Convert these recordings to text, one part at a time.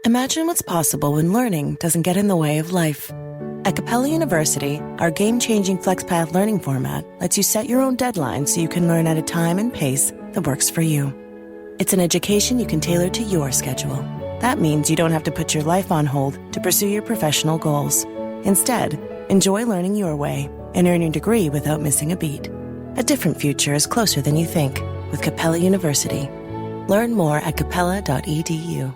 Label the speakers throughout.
Speaker 1: Imagine what's possible when learning doesn't get in the way of life. At Capella University, our game-changing FlexPath learning format lets you set your own deadlines so you can learn at a time and pace that works for you. It's an education you can tailor to your schedule. That means you don't have to put your life on hold to pursue your professional goals. Instead, enjoy learning your way and earn your degree without missing a beat. A different future is closer than you think with Capella University. Learn more at capella.edu.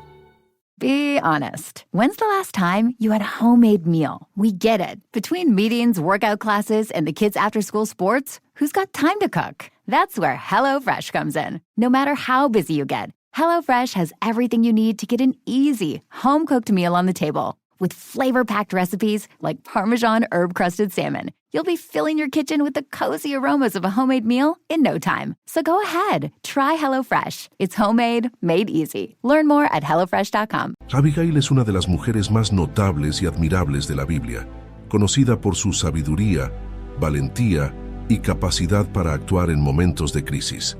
Speaker 2: Be honest. When's the last time you had a homemade meal? We get it. Between meetings, workout classes, and the kids' after-school sports, who's got time to cook? That's where HelloFresh comes in. No matter how busy you get, HelloFresh has everything you need to get an easy, home-cooked meal on the table. With flavor-packed recipes like Parmesan herb-crusted salmon, you'll be filling your kitchen with the cozy aromas of a homemade meal in no time. So go ahead, try HelloFresh. It's homemade, made easy. Learn more at HelloFresh.com.
Speaker 3: Abigail es una de las mujeres más notables y admirables de la Biblia, conocida por su sabiduría, valentía y capacidad para actuar en momentos de crisis.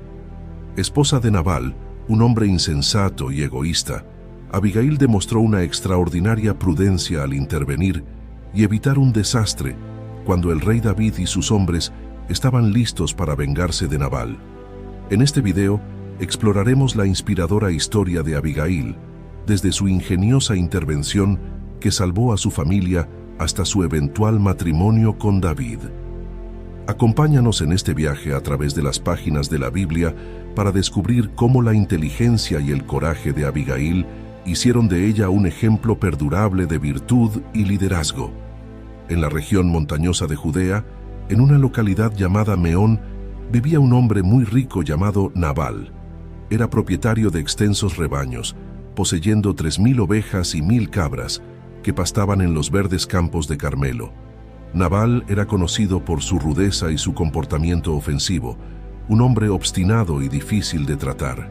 Speaker 3: Esposa de Nabal, un hombre insensato y egoísta, Abigail demostró una extraordinaria prudencia al intervenir y evitar un desastre cuando el rey David y sus hombres estaban listos para vengarse de Nabal. En este video exploraremos la inspiradora historia de Abigail, desde su ingeniosa intervención que salvó a su familia hasta su eventual matrimonio con David. Acompáñanos en este viaje a través de las páginas de la Biblia para descubrir cómo la inteligencia y el coraje de Abigail hicieron de ella un ejemplo perdurable de virtud y liderazgo. En la región montañosa de Judea, en una localidad llamada Meón, vivía un hombre muy rico llamado Nabal. Era propietario de extensos rebaños, poseyendo 3,000 ovejas y 1,000 cabras, que pastaban en los verdes campos de Carmelo. Nabal era conocido por su rudeza y su comportamiento ofensivo, un hombre obstinado y difícil de tratar.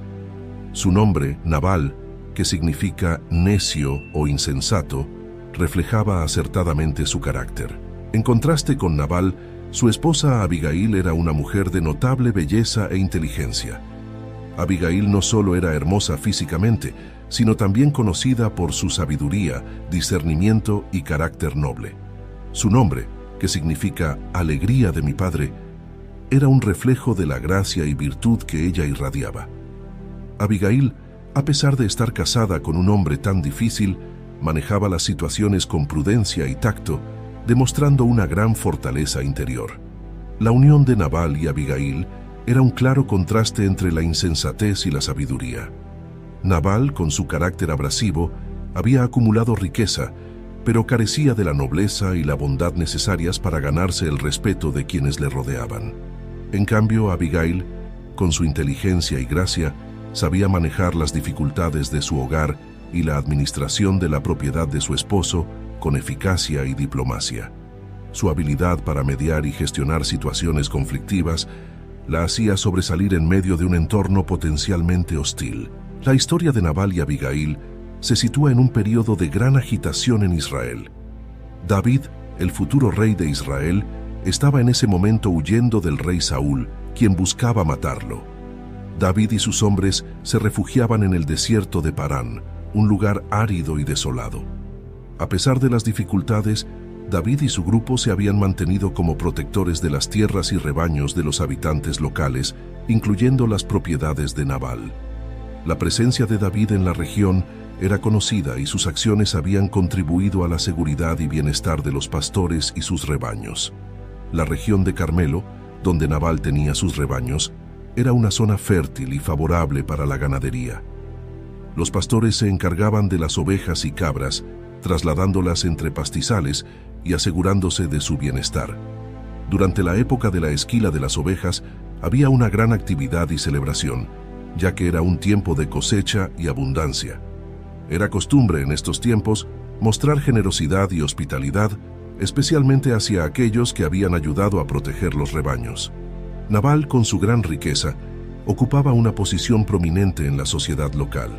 Speaker 3: Su nombre, Nabal, que significa necio o insensato, reflejaba acertadamente su carácter. En contraste con Nabal, su esposa Abigail era una mujer de notable belleza e inteligencia. Abigail no solo era hermosa físicamente, sino también conocida por su sabiduría, discernimiento y carácter noble. Su nombre, que significa alegría de mi padre, era un reflejo de la gracia y virtud que ella irradiaba. Abigail, a pesar de estar casada con un hombre tan difícil, manejaba las situaciones con prudencia y tacto, demostrando una gran fortaleza interior. La unión de Nabal y Abigail era un claro contraste entre la insensatez y la sabiduría. Nabal, con su carácter abrasivo, había acumulado riqueza, pero carecía de la nobleza y la bondad necesarias para ganarse el respeto de quienes le rodeaban. En cambio, Abigail, con su inteligencia y gracia, sabía manejar las dificultades de su hogar y la administración de la propiedad de su esposo con eficacia y diplomacia. Su habilidad para mediar y gestionar situaciones conflictivas la hacía sobresalir en medio de un entorno potencialmente hostil. La historia de Nabal y Abigail se sitúa en un periodo de gran agitación en Israel. David, el futuro rey de Israel, estaba en ese momento huyendo del rey Saúl, quien buscaba matarlo. David y sus hombres se refugiaban en el desierto de Parán, un lugar árido y desolado. A pesar de las dificultades, David y su grupo se habían mantenido como protectores de las tierras y rebaños de los habitantes locales, incluyendo las propiedades de Nabal. La presencia de David en la región era conocida y sus acciones habían contribuido a la seguridad y bienestar de los pastores y sus rebaños. La región de Carmelo, donde Nabal tenía sus rebaños, era una zona fértil y favorable para la ganadería. Los pastores se encargaban de las ovejas y cabras, trasladándolas entre pastizales y asegurándose de su bienestar. Durante la época de la esquila de las ovejas, había una gran actividad y celebración, ya que era un tiempo de cosecha y abundancia. Era costumbre en estos tiempos mostrar generosidad y hospitalidad, especialmente hacia aquellos que habían ayudado a proteger los rebaños. Nabal, con su gran riqueza, ocupaba una posición prominente en la sociedad local.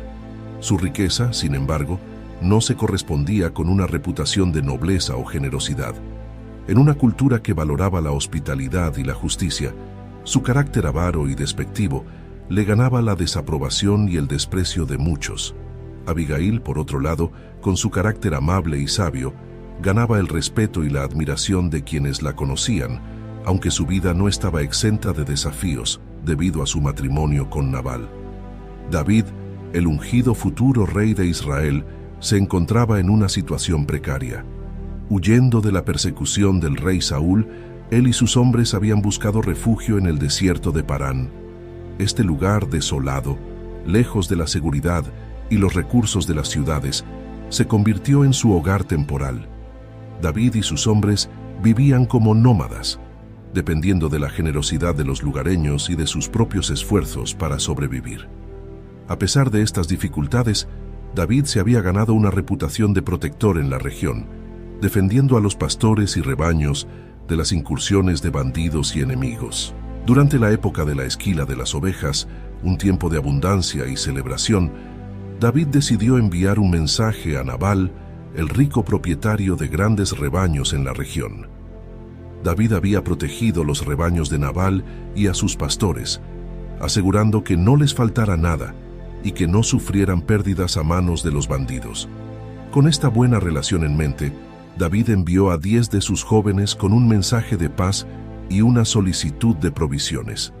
Speaker 3: Su riqueza, sin embargo, no se correspondía con una reputación de nobleza o generosidad. En una cultura que valoraba la hospitalidad y la justicia, su carácter avaro y despectivo le ganaba la desaprobación y el desprecio de muchos. Abigail, por otro lado, con su carácter amable y sabio, ganaba el respeto y la admiración de quienes la conocían, aunque su vida no estaba exenta de desafíos debido a su matrimonio con Nabal. David, el ungido futuro rey de Israel, se encontraba en una situación precaria. Huyendo de la persecución del rey Saúl, él y sus hombres habían buscado refugio en el desierto de Parán. Este lugar desolado, lejos de la seguridad y los recursos de las ciudades, se convirtió en su hogar temporal. David y sus hombres vivían como nómadas, dependiendo de la generosidad de los lugareños y de sus propios esfuerzos para sobrevivir. A pesar de estas dificultades, David se había ganado una reputación de protector en la región, defendiendo a los pastores y rebaños de las incursiones de bandidos y enemigos. Durante la época de la esquila de las ovejas, un tiempo de abundancia y celebración, David decidió enviar un mensaje a Nabal, el rico propietario de grandes rebaños en la región. David había protegido los rebaños de Nabal y a sus pastores, asegurando que no les faltara nada y que no sufrieran pérdidas a manos de los bandidos. Con esta buena relación en mente, David envió a 10 de sus jóvenes con un mensaje de paz y una solicitud de provisiones.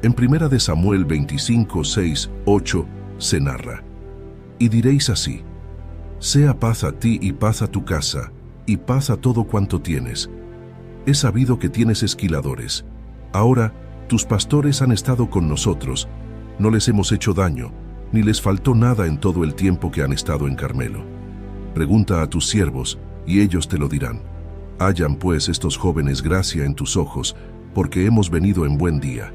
Speaker 3: En 1 de Samuel 25, 6, 8 se narra: «Y diréis así: sea paz a ti y paz a tu casa, y paz a todo cuanto tienes. He sabido que tienes esquiladores. Ahora, tus pastores han estado con nosotros, no les hemos hecho daño, ni les faltó nada en todo el tiempo que han estado en Carmelo. Pregunta a tus siervos, y ellos te lo dirán. Hallan pues estos jóvenes gracia en tus ojos, porque hemos venido en buen día.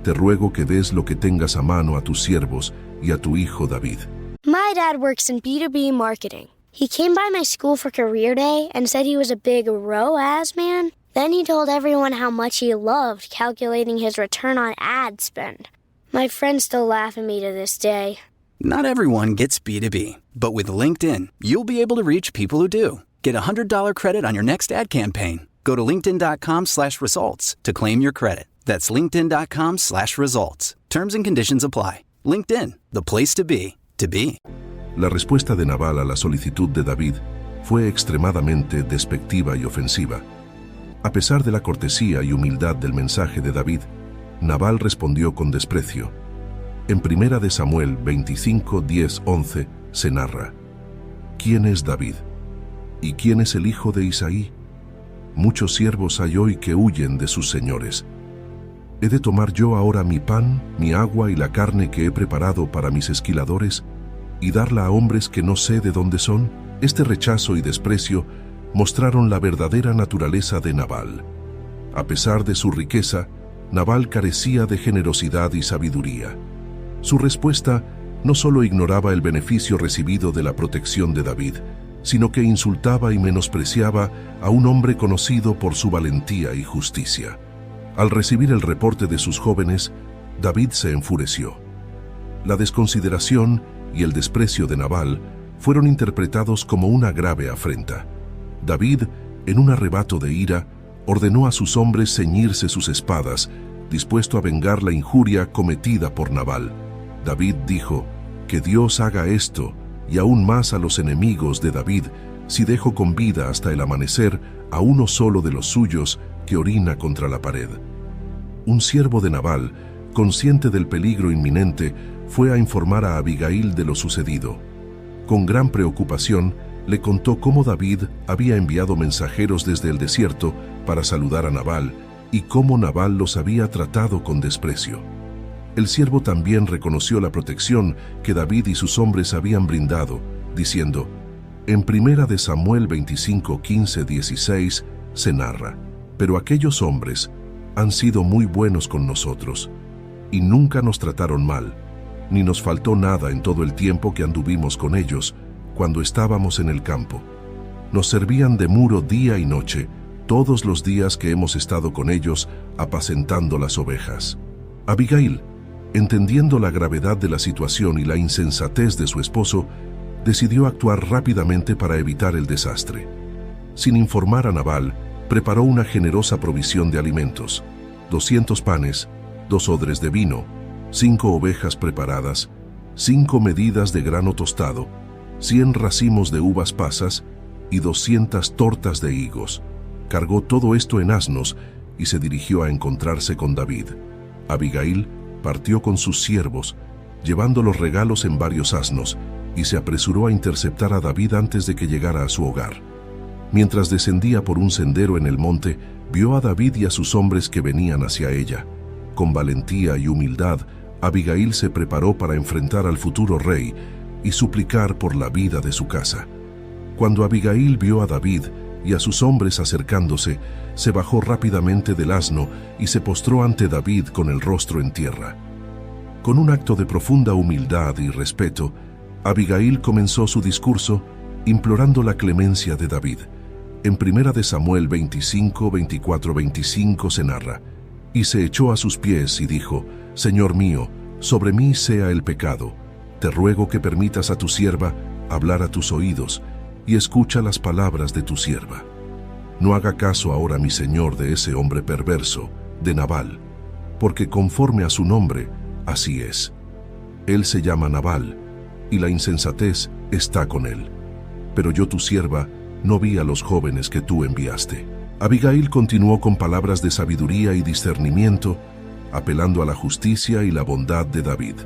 Speaker 3: Te ruego que des lo que tengas a mano a tus siervos y a tu hijo David».
Speaker 4: My dad works in B2B marketing. He came by my school for career day and said he was a big ROAS man. Then he told everyone how much he loved calculating his return on ad spend. My friends still laugh at me to this day.
Speaker 5: Not everyone gets B2B, but with LinkedIn, you'll be able to reach people who do. Get a $100 credit on your next ad campaign. Go to linkedin.com/results to claim your credit. That's linkedin.com/results. Terms and conditions apply. LinkedIn, the place to be, to be.
Speaker 3: La respuesta de Nabal a la solicitud de David fue extremadamente despectiva y ofensiva. A pesar de la cortesía y humildad del mensaje de David, Nabal respondió con desprecio. En 1 de Samuel 25, 10, 11 se narra: «¿Quién es David? ¿Y quién es el hijo de Isaí? Muchos siervos hay hoy que huyen de sus señores. ¿He de tomar yo ahora mi pan, mi agua y la carne que he preparado para mis esquiladores y darla a hombres que no sé de dónde son?» Este rechazo y desprecio mostraron la verdadera naturaleza de Nabal. A pesar de su riqueza, Nabal carecía de generosidad y sabiduría. Su respuesta no solo ignoraba el beneficio recibido de la protección de David, sino que insultaba y menospreciaba a un hombre conocido por su valentía y justicia. Al recibir el reporte de sus jóvenes, David se enfureció. La desconsideración y el desprecio de Nabal fueron interpretados como una grave afrenta. David, en un arrebato de ira, ordenó a sus hombres ceñirse sus espadas, dispuesto a vengar la injuria cometida por Nabal. David dijo: «Que Dios haga esto, y aún más a los enemigos de David, si dejo con vida hasta el amanecer a uno solo de los suyos que orina contra la pared». Un siervo de Nabal, consciente del peligro inminente, fue a informar a Abigail de lo sucedido. Con gran preocupación, le contó cómo David había enviado mensajeros desde el desierto para saludar a Nabal y cómo Nabal los había tratado con desprecio. El siervo también reconoció la protección que David y sus hombres habían brindado, diciendo: en 1 de Samuel 25, 15, 16 se narra: «Pero aquellos hombres han sido muy buenos con nosotros, y nunca nos trataron mal, ni nos faltó nada en todo el tiempo que anduvimos con ellos, cuando estábamos en el campo. Nos servían de muro día y noche, todos los días que hemos estado con ellos apacentando las ovejas». Abigail, entendiendo la gravedad de la situación y la insensatez de su esposo, decidió actuar rápidamente para evitar el desastre. Sin informar a Nabal, preparó una generosa provisión de alimentos: 200 panes, 2 odres de vino, 5 ovejas preparadas, 5 medidas de grano tostado, 100 racimos de uvas pasas y 200 tortas de higos. Cargó todo esto en asnos y se dirigió a encontrarse con David. Abigail partió con sus siervos, llevando los regalos en varios asnos, y se apresuró a interceptar a David antes de que llegara a su hogar. Mientras descendía por un sendero en el monte, vio a David y a sus hombres que venían hacia ella. Con valentía y humildad, Abigail se preparó para enfrentar al futuro rey y suplicar por la vida de su casa. Cuando Abigail vio a David y a sus hombres acercándose, se bajó rápidamente del asno y se postró ante David con el rostro en tierra. Con un acto de profunda humildad y respeto, Abigail comenzó su discurso implorando la clemencia de David. En 1 Samuel 25, 24, 25 se narra: «Y se echó a sus pies y dijo: Señor mío, sobre mí sea el pecado. Te ruego que permitas a tu sierva hablar a tus oídos, y escucha las palabras de tu sierva. No haga caso ahora mi señor de ese hombre perverso, de Nabal, porque conforme a su nombre, así es. Él se llama Nabal, y la insensatez está con él. Pero yo, tu sierva, no vi a los jóvenes que tú enviaste». Abigail continuó con palabras de sabiduría y discernimiento, apelando a la justicia y la bondad de David.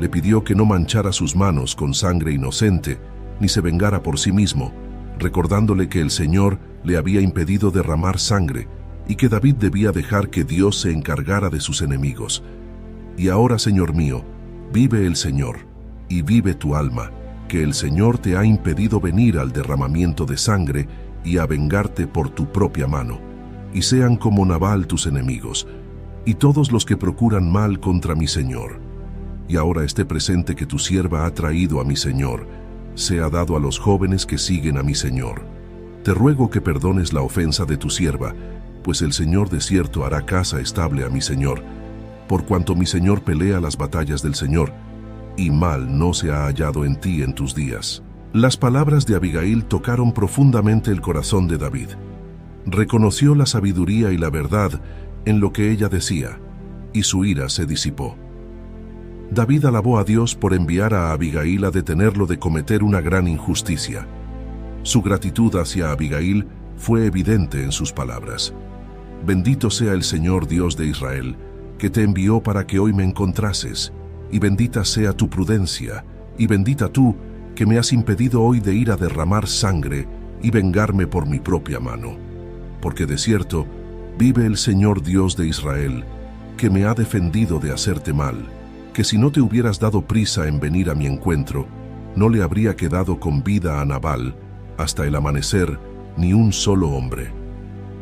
Speaker 3: Le pidió que no manchara sus manos con sangre inocente, ni se vengara por sí mismo, recordándole que el Señor le había impedido derramar sangre y que David debía dejar que Dios se encargara de sus enemigos. «Y ahora, Señor mío, vive el Señor, y vive tu alma, que el Señor te ha impedido venir al derramamiento de sangre y a vengarte por tu propia mano. Y sean como Nabal tus enemigos, y todos los que procuran mal contra mi Señor. Y ahora este presente que tu sierva ha traído a mi Señor sea dado a los jóvenes que siguen a mi Señor. Te ruego que perdones la ofensa de tu sierva, pues el Señor de cierto hará casa estable a mi Señor, por cuanto mi Señor pelea las batallas del Señor, y mal no se ha hallado en ti en tus días». Las palabras de Abigail tocaron profundamente el corazón de David. Reconoció la sabiduría y la verdad en lo que ella decía, y su ira se disipó. David alabó a Dios por enviar a Abigail a detenerlo de cometer una gran injusticia. Su gratitud hacia Abigail fue evidente en sus palabras. «Bendito sea el Señor Dios de Israel, que te envió para que hoy me encontrases, y bendita sea tu prudencia, y bendita tú, que me has impedido hoy de ir a derramar sangre y vengarme por mi propia mano. Porque de cierto, vive el Señor Dios de Israel, que me ha defendido de hacerte mal, que si no te hubieras dado prisa en venir a mi encuentro, no le habría quedado con vida a Nabal, hasta el amanecer, ni un solo hombre».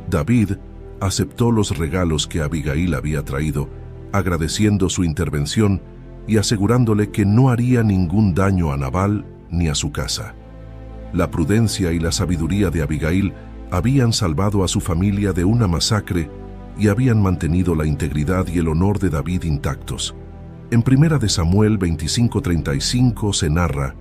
Speaker 3: David aceptó los regalos que Abigail había traído, agradeciendo su intervención y asegurándole que no haría ningún daño a Nabal ni a su casa. La prudencia y la sabiduría de Abigail habían salvado a su familia de una masacre y habían mantenido la integridad y el honor de David intactos. En 1 Samuel 25:35 se narra: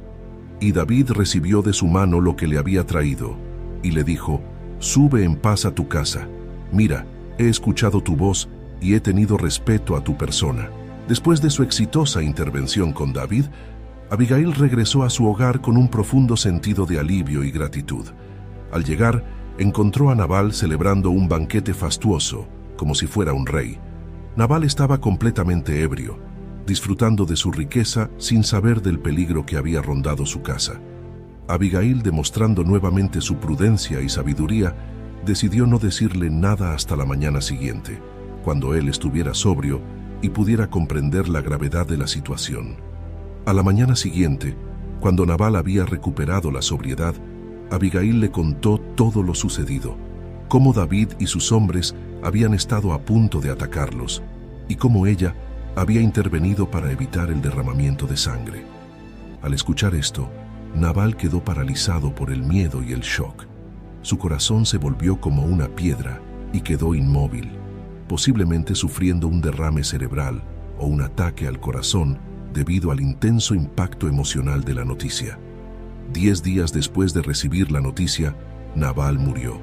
Speaker 3: «Y David recibió de su mano lo que le había traído, y le dijo: Sube en paz a tu casa. Mira, he escuchado tu voz y he tenido respeto a tu persona». Después de su exitosa intervención con David, Abigail regresó a su hogar con un profundo sentido de alivio y gratitud. Al llegar, encontró a Nabal celebrando un banquete fastuoso, como si fuera un rey. Nabal estaba completamente ebrio, disfrutando de su riqueza sin saber del peligro que había rondado su casa. Abigail, demostrando nuevamente su prudencia y sabiduría, decidió no decirle nada hasta la mañana siguiente, cuando él estuviera sobrio y pudiera comprender la gravedad de la situación. A la mañana siguiente, cuando Nabal había recuperado la sobriedad, Abigail le contó todo lo sucedido, cómo David y sus hombres habían estado a punto de atacarlos, y cómo ella había intervenido para evitar el derramamiento de sangre. Al escuchar esto, Nabal quedó paralizado por el miedo y el shock. Su corazón se volvió como una piedra y quedó inmóvil, posiblemente sufriendo un derrame cerebral o un ataque al corazón debido al intenso impacto emocional de la noticia. 10 días después de recibir la noticia, Nabal murió.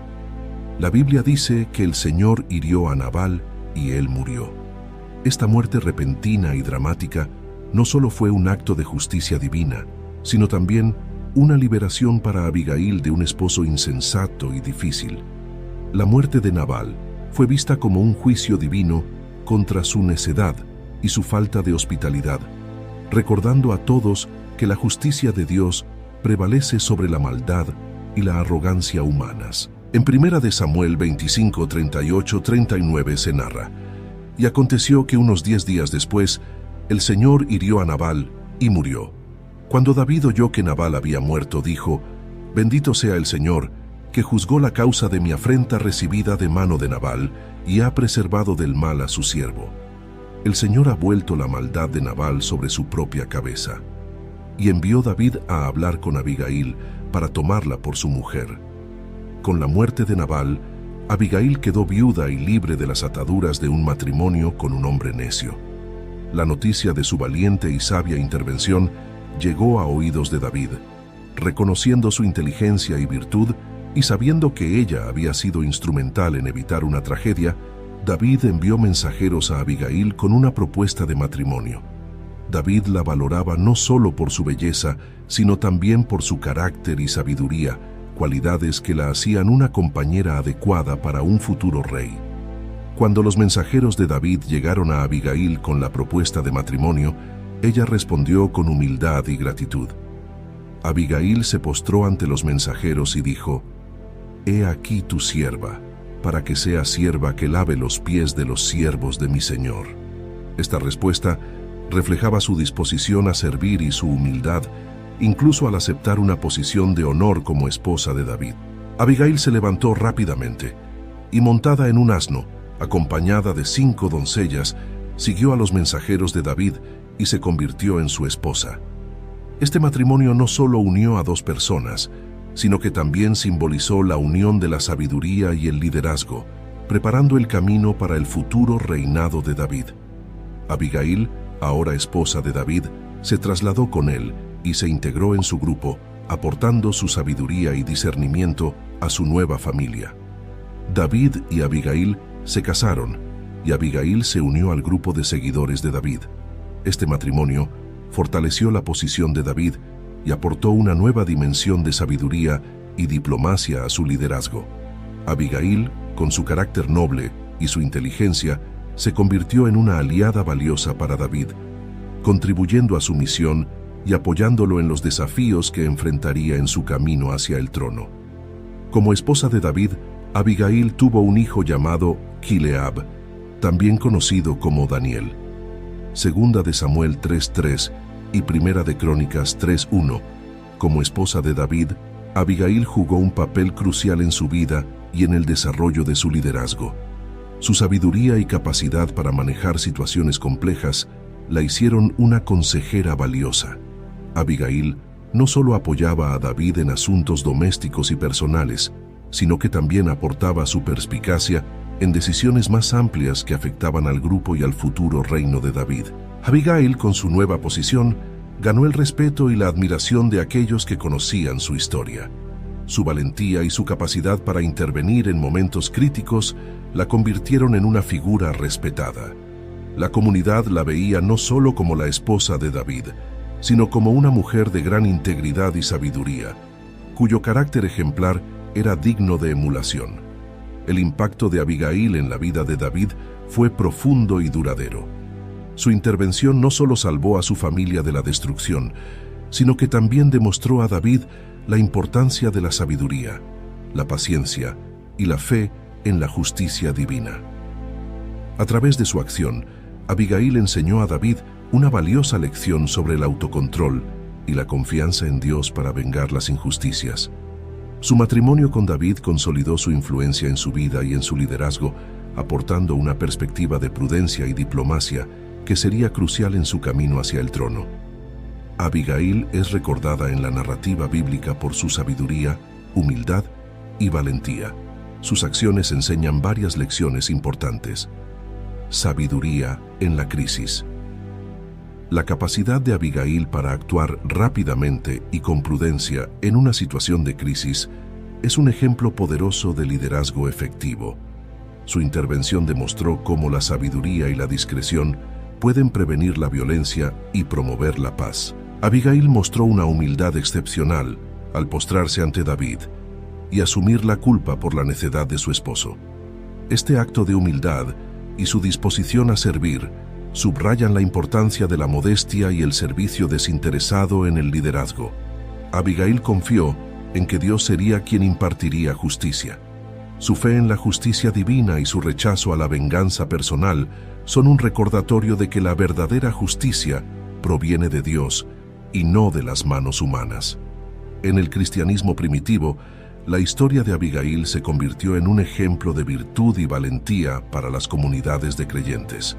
Speaker 3: La Biblia dice que el Señor hirió a Nabal y él murió. Esta muerte repentina y dramática no solo fue un acto de justicia divina, sino también una liberación para Abigail de un esposo insensato y difícil. La muerte de Nabal fue vista como un juicio divino contra su necedad y su falta de hospitalidad, recordando a todos que la justicia de Dios prevalece sobre la maldad y la arrogancia humanas. En 1 de Samuel 25, 38, 39 se narra: Y aconteció que unos 10 días después, el Señor hirió a Nabal y murió. Cuando David oyó que Nabal había muerto, dijo: Bendito sea el Señor, que juzgó la causa de mi afrenta recibida de mano de Nabal, y ha preservado del mal a su siervo. El Señor ha vuelto la maldad de Nabal sobre su propia cabeza. Y envió David a hablar con Abigail para tomarla por su mujer. Con la muerte de Nabal, Abigail quedó viuda y libre de las ataduras de un matrimonio con un hombre necio. La noticia de su valiente y sabia intervención llegó a oídos de David. Reconociendo su inteligencia y virtud, y sabiendo que ella había sido instrumental en evitar una tragedia, David envió mensajeros a Abigail con una propuesta de matrimonio. David la valoraba no solo por su belleza, sino también por su carácter y sabiduría, cualidades que la hacían una compañera adecuada para un futuro rey. Cuando los mensajeros de David llegaron a Abigail con la propuesta de matrimonio, ella respondió con humildad y gratitud. Abigail se postró ante los mensajeros y dijo: He aquí tu sierva, para que sea sierva que lave los pies de los siervos de mi señor. Esta respuesta reflejaba su disposición a servir y su humildad, incluso al aceptar una posición de honor como esposa de David. Abigail se levantó rápidamente y, montada en un asno, acompañada de 5 doncellas, siguió a los mensajeros de David y se convirtió en su esposa. Este matrimonio no solo unió a 2 personas, sino que también simbolizó la unión de la sabiduría y el liderazgo, preparando el camino para el futuro reinado de David. Abigail, ahora esposa de David, se trasladó con él y se integró en su grupo, aportando su sabiduría y discernimiento a su nueva familia. David y Abigail se casaron, y Abigail se unió al grupo de seguidores de David. Este matrimonio fortaleció la posición de David y aportó una nueva dimensión de sabiduría y diplomacia a su liderazgo. Abigail, con su carácter noble y su inteligencia, se convirtió en una aliada valiosa para David, contribuyendo a su misión y apoyándolo en los desafíos que enfrentaría en su camino hacia el trono. Como esposa de David, Abigail tuvo un hijo llamado Kileab, también conocido como Daniel. Segunda de Samuel 3:3 y Primera de Crónicas 3:1. Como esposa de David, Abigail jugó un papel crucial en su vida y en el desarrollo de su liderazgo. Su sabiduría y capacidad para manejar situaciones complejas la hicieron una consejera valiosa. Abigail no solo apoyaba a David en asuntos domésticos y personales, sino que también aportaba su perspicacia en decisiones más amplias que afectaban al grupo y al futuro reino de David. Abigail, con su nueva posición, ganó el respeto y la admiración de aquellos que conocían su historia. Su valentía y su capacidad para intervenir en momentos críticos la convirtieron en una figura respetada. La comunidad la veía no solo como la esposa de David, sino como una mujer de gran integridad y sabiduría, cuyo carácter ejemplar era digno de emulación. El impacto de Abigail en la vida de David fue profundo y duradero. Su intervención no solo salvó a su familia de la destrucción, sino que también demostró a David la importancia de la sabiduría, la paciencia y la fe en la justicia divina. A través de su acción, Abigail enseñó a David una valiosa lección sobre el autocontrol y la confianza en Dios para vengar las injusticias. Su matrimonio con David consolidó su influencia en su vida y en su liderazgo, aportando una perspectiva de prudencia y diplomacia que sería crucial en su camino hacia el trono. Abigail es recordada en la narrativa bíblica por su sabiduría, humildad y valentía. Sus acciones enseñan varias lecciones importantes. Sabiduría en la crisis. La capacidad de Abigail para actuar rápidamente y con prudencia en una situación de crisis es un ejemplo poderoso de liderazgo efectivo. Su intervención demostró cómo la sabiduría y la discreción pueden prevenir la violencia y promover la paz. Abigail mostró una humildad excepcional al postrarse ante David y asumir la culpa por la necedad de su esposo. Este acto de humildad y su disposición a servir subrayan la importancia de la modestia y el servicio desinteresado en el liderazgo. Abigail confió en que Dios sería quien impartiría justicia. Su fe en la justicia divina y su rechazo a la venganza personal son un recordatorio de que la verdadera justicia proviene de Dios y no de las manos humanas. En el cristianismo primitivo, la historia de Abigail se convirtió en un ejemplo de virtud y valentía para las comunidades de creyentes.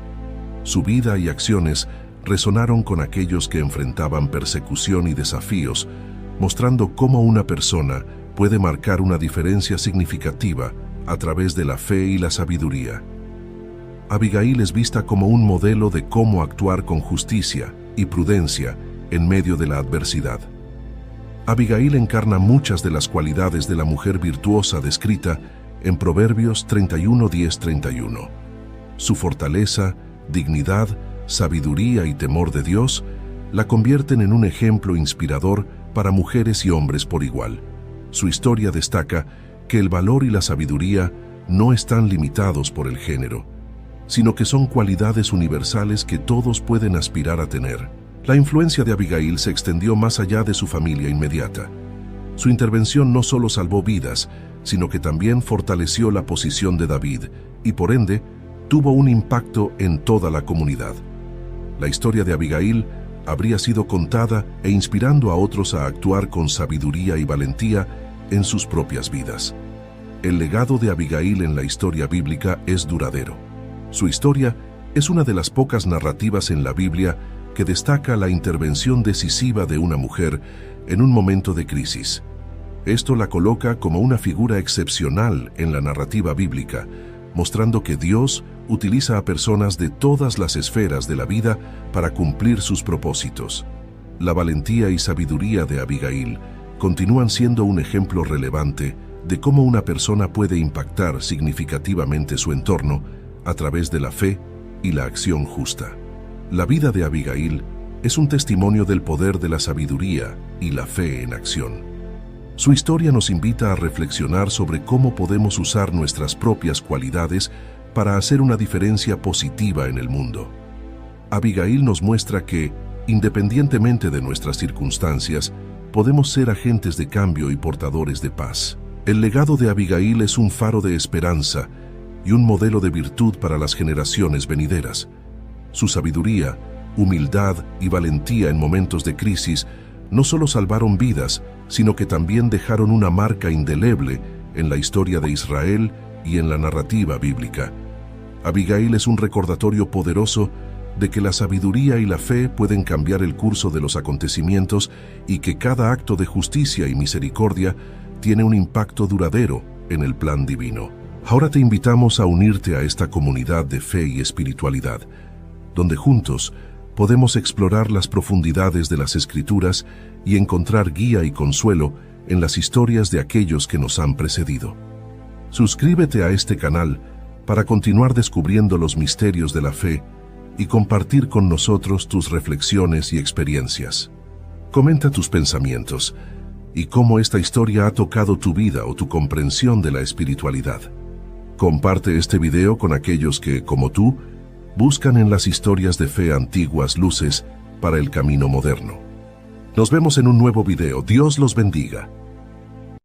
Speaker 3: Su vida y acciones resonaron con aquellos que enfrentaban persecución y desafíos, mostrando cómo una persona puede marcar una diferencia significativa a través de la fe y la sabiduría. Abigail es vista como un modelo de cómo actuar con justicia y prudencia en medio de la adversidad. Abigail encarna muchas de las cualidades de la mujer virtuosa descrita en Proverbios 31:10-31. Su fortaleza, dignidad, sabiduría y temor de Dios la convierten en un ejemplo inspirador para mujeres y hombres por igual. Su historia destaca que el valor y la sabiduría no están limitados por el género, sino que son cualidades universales que todos pueden aspirar a tener. La influencia de Abigail se extendió más allá de su familia inmediata. Su intervención no solo salvó vidas, sino que también fortaleció la posición de David y, por ende, tuvo un impacto en toda la comunidad. La historia de Abigail habría sido contada e inspirando a otros a actuar con sabiduría y valentía en sus propias vidas. El legado de Abigail en la historia bíblica es duradero. Su historia es una de las pocas narrativas en la Biblia que destaca la intervención decisiva de una mujer en un momento de crisis. Esto la coloca como una figura excepcional en la narrativa bíblica, mostrando que Dios utiliza a personas de todas las esferas de la vida para cumplir sus propósitos. La valentía y sabiduría de Abigail continúan siendo un ejemplo relevante de cómo una persona puede impactar significativamente su entorno a través de la fe y la acción justa. La vida de Abigail es un testimonio del poder de la sabiduría y la fe en acción. Su historia nos invita a reflexionar sobre cómo podemos usar nuestras propias cualidades para hacer una diferencia positiva en el mundo. Abigail nos muestra que, independientemente de nuestras circunstancias, podemos ser agentes de cambio y portadores de paz. El legado de Abigail es un faro de esperanza y un modelo de virtud para las generaciones venideras. Su sabiduría, humildad y valentía en momentos de crisis no solo salvaron vidas, sino que también dejaron una marca indeleble en la historia de Israel y en la narrativa bíblica. Abigail es un recordatorio poderoso de que la sabiduría y la fe pueden cambiar el curso de los acontecimientos y que cada acto de justicia y misericordia tiene un impacto duradero en el plan divino. Ahora te invitamos a unirte a esta comunidad de fe y espiritualidad, donde juntos podemos explorar las profundidades de las Escrituras y encontrar guía y consuelo en las historias de aquellos que nos han precedido. Suscríbete a este canal para continuar descubriendo los misterios de la fe y compartir con nosotros tus reflexiones y experiencias. Comenta tus pensamientos y cómo esta historia ha tocado tu vida o tu comprensión de la espiritualidad. Comparte este video con aquellos que, como tú, buscan en las historias de fe antiguas luces para el camino moderno. Nos vemos en un nuevo video. Dios los bendiga.